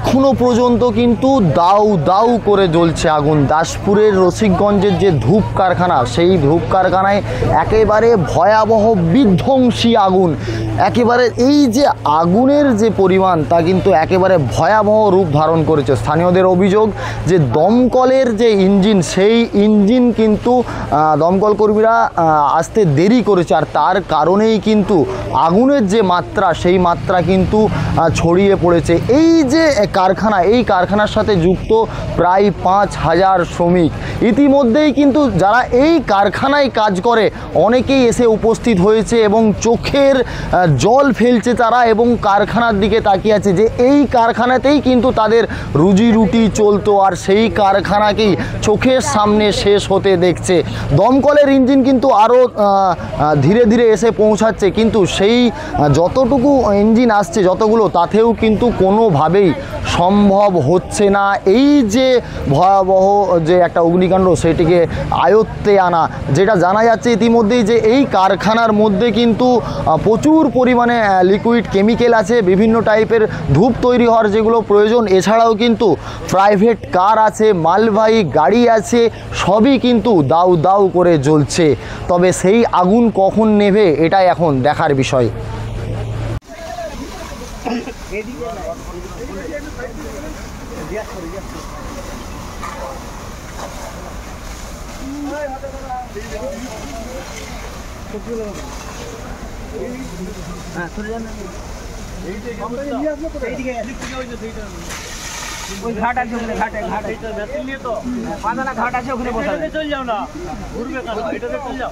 এখনো পর্যন্ত কিন্তু দাউ দাউ করে জ্বলছে আগুন। দাসপুরের রসিকগঞ্জের যে ধূপ কারখানা, সেই ধূপ কারখানায় একেবারে ভয়াবহ বিধ্বংসী আগুন। একেবারে এই যে আগুনের যে পরিমাণ, তা কিন্তু একেবারে ভয়াবহ রূপ ধারণ করেছে। স্থানীয়দের অভিযোগ যে দমকলের যে ইঞ্জিন, সেই ইঞ্জিন কিন্তু দমকল কর্মীরা আসতে দেরি করেছে, আর তার কারণেই কিন্তু আগুনের যে মাত্রা, সেই মাত্রা কিন্তু ছড়িয়ে পড়েছে। এই যে কারখানা, এই কারখানার সাথে যুক্ত প্রায় 5,000 শ্রমিক। ইতিমধ্যেই কিন্তু যারা এই কারখানায় কাজ করে অনেকেই এসে উপস্থিত হয়েছে এবং চোখের জল ফেলছে তারা, এবং কারখানার দিকে তাকিয়ে আছে যে এই কারখানাতেই কিন্তু তাদের রুজি রুটি চলতো, আর সেই কারখানাকেই চোখের সামনে শেষ হতে দেখছে। দমকলের ইঞ্জিন কিন্তু আরও ধীরে ধীরে এসে পৌঁছাচ্ছে, কিন্তু সেই যতটুকু ইঞ্জিন আসছে, যতগুলো, তাতেও কিন্তু কোনোভাবেই সম্ভব হচ্ছে না এই যে ভয়াবহ যে একটা অগ্নিকাণ্ড, সেটিকে আয়ত্তে আনা। যেটা জানা যাচ্ছে ইতিমধ্যেই যে এই কারখানার মধ্যে কিন্তু প্রচুর পরিমাণে লিকুইড কেমিক্যাল আছে, বিভিন্ন টাইপের ধূপ তৈরি হওয়ার যেগুলো প্রয়োজন। এছাড়াও কিন্তু প্রাইভেট কার আছে, মালবাহী গাড়ি আছে, সবই কিন্তু দাউ দাউ করে জ্বলছে। তবে সেই আগুন কখন নেভে, এটাই এখন দেখার বিষয়। ওই ঘাট আছে ওখানে, ঘাটে তো পাঁচলা ঘাট আছে ওখানে, বসাতে চলে যাও না, ঘুরবে কেন, এটাতে চলে যাও।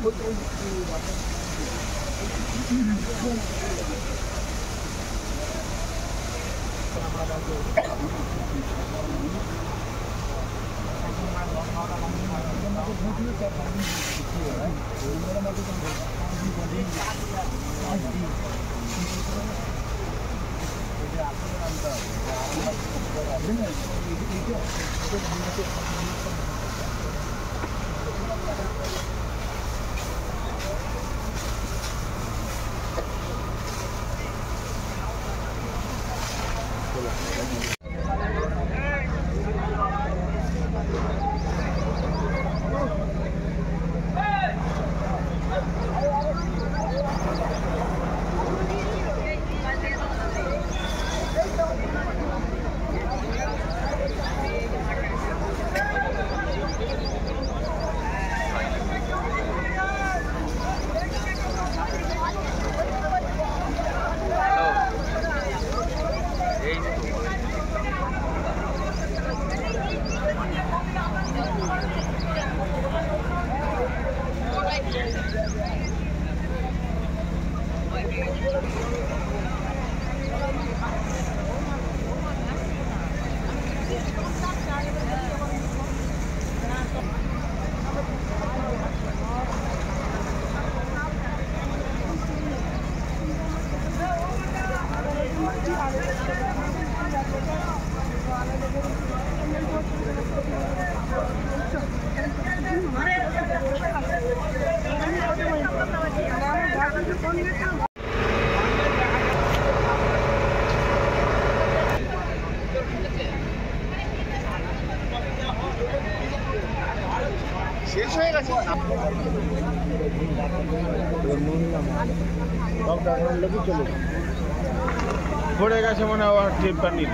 পড়ে গেছে মনে হয় ট্রিপ বানিয়ে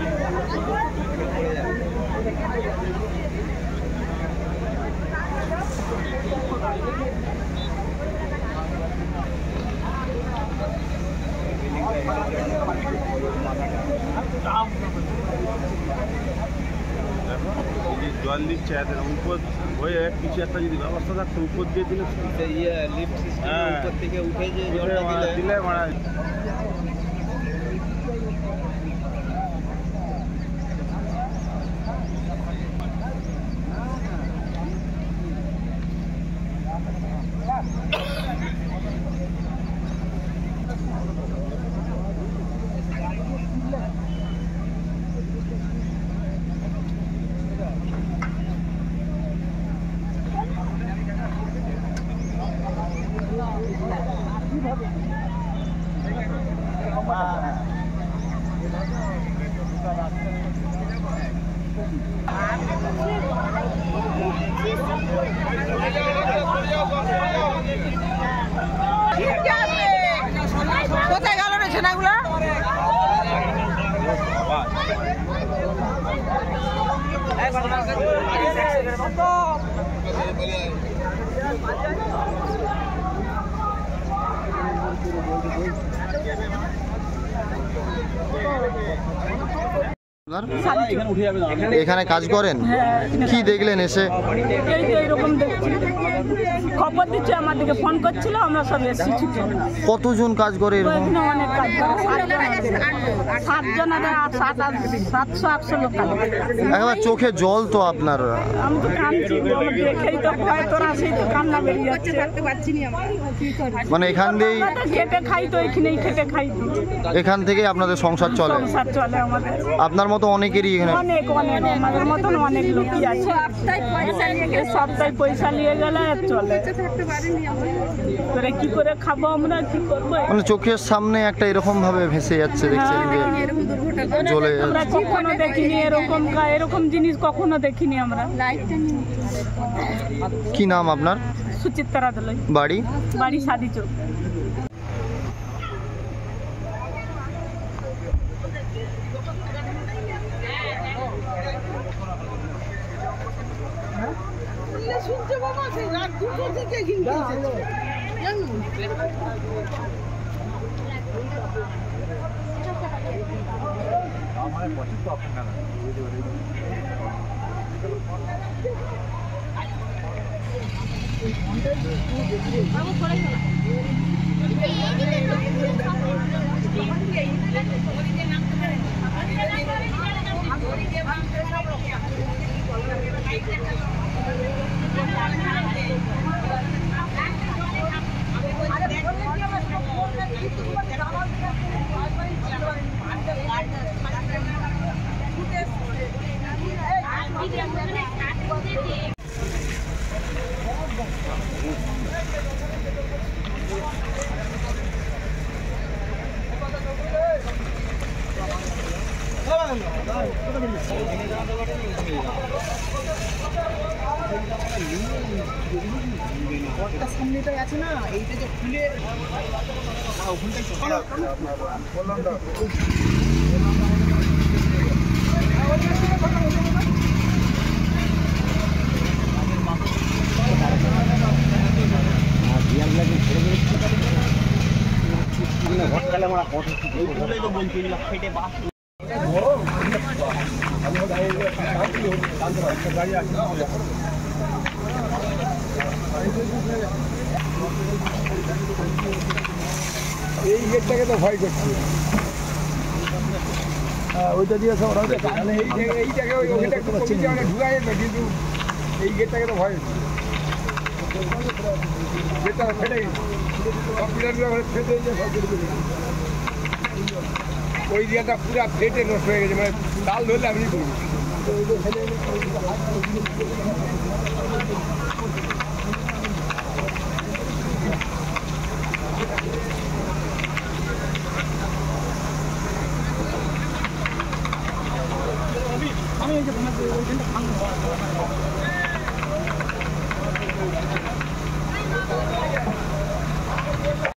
জল দিচ্ছে উপর হয়ে কিছু একটা যদি ব্যবস্থা থাকতো উপর দিয়ে দিলে লিফট সিস্টেম উপর থেকে উঠে যে জলটা দিলে মারা কিভাবে কোথায় গেল রে ছেনাগুলা? এখানে কাজ করেন? কি দেখলেন এসে? এই তো এরকম দেখছি, খবর দিচ্ছে, আমাদেরকে ফোন করছিল, আমরা সব এসেছি ছুটে। কতজন কাজ করে এরকম? এখানে অনেক কাজ করে, 7 জন, 700-800 লোক কাজ করে। একবার চোখে জল তো আপনার। আমি তো কাঁদছি, দেখেই তো ভয়, তোরা সেই তো কান্না বেরিয়ে যাচ্ছে। মানে এখান দিয়েই আমরা তো খেটে খাই, তো এখানেই খেটে খাই তো। এখান থেকেই আপনাদের সংসার চলে? সংসার চলে আমাদের। আপনার মতো অনেকেরই এখানে? অনেক অনেক, আমাদের মতন অনেক লোকই আছে, সপ্তাহে পয়সা নিয়ে গেলে চলে। তোরা কি করে খাবো, আমরা কি করবো? মানে চোখের সামনে একটা এরকম ভাবে ভেসে যাচ্ছে, দেখছেন যে জ্বলে আমরা যাচ্ছে। কখনো দেখিনি এরকম জিনিস, কখনো দেখিনি আমরা। কি নাম আপনার? সুচিত্রা দলই, বাড়ি? বাড়ি সাদি চোখ। শুনছে বাবা, সেই রাত 2টোর দিকে কিন্তু সামনেটাই আছে না, এইটা যে খুলে এই গেটটাকে তো ভয় করছে। ওইটা দিয়ে সব এইটাকে ওইটা ঢুকা যেত, কিন্তু এই গেটটাকে তো ভয় হচ্ছে। গেটটা ফেটে গেছে, কম্পিউটারগুলো ফেটে গেছে, সব কিছু। ওই দিয়াটা পুরা ফেটে নষ্ট হয়ে গেছে, মানে ডাল ধরলে আমি করি।